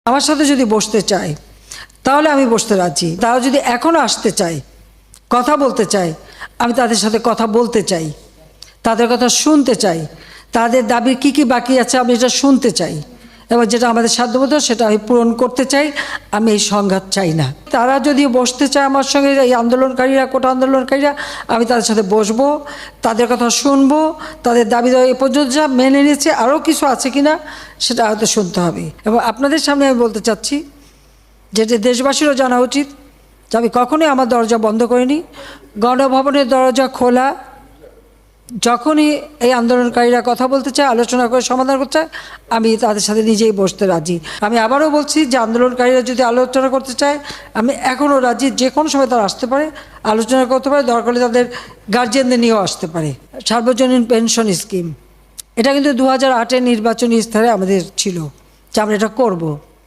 আমার সাথে যদি বসতে চায় তাহলে আমি বসতে রাজি। তারা যদি এখনও আসতে চায়, কথা বলতে চায়, আমি তাদের সাথে কথা বলতে চাই, তাদের কথা শুনতে চাই, তাদের দাবির কী কী বাকি আছে আমি এটা শুনতে চাই, এবং যেটা আমাদের সাধ্যমতো সেটা আমি পূরণ করতে চাই। আমি এই সংঘাত চাই না। তারা যদি বসতে চায় আমার সঙ্গে, এই আন্দোলনকারীরা, কোটা আন্দোলনকারীরা, আমি তাদের সাথে বসবো, তাদের কথা শুনবো, তাদের দাবি এ পর্যন্ত যা মেনে নিয়েছে আরও কিছু আছে কিনা সেটা হয়তো শুনতে হবে। এবং আপনাদের সামনে আমি বলতে চাচ্ছি যেটা দেশবাসীরও জানা উচিত যে আমি কখনোই আমার দরজা বন্ধ করিনি। গণভবনের দরজা খোলা। যখনই এই আন্দোলনকারীরা কথা বলতে চায়, আলোচনা করে সমাধান করতে চায়, আমি তাদের সাথে নিজেই বসতে রাজি। আমি আবারও বলছি যে আন্দোলনকারীরা যদি আলোচনা করতে চায়, আমি এখনও রাজি। যে কোনো সময় তারা আসতে পারে, আলোচনা করতে পারে, দরকার হলে তাদের গার্জিয়ানদের নিয়েও আসতে পারে। সার্বজনীন পেনশন স্কিম, এটা কিন্তু 2008-এর নির্বাচনী স্তরে আমাদের ছিল যে আমরা এটা করব।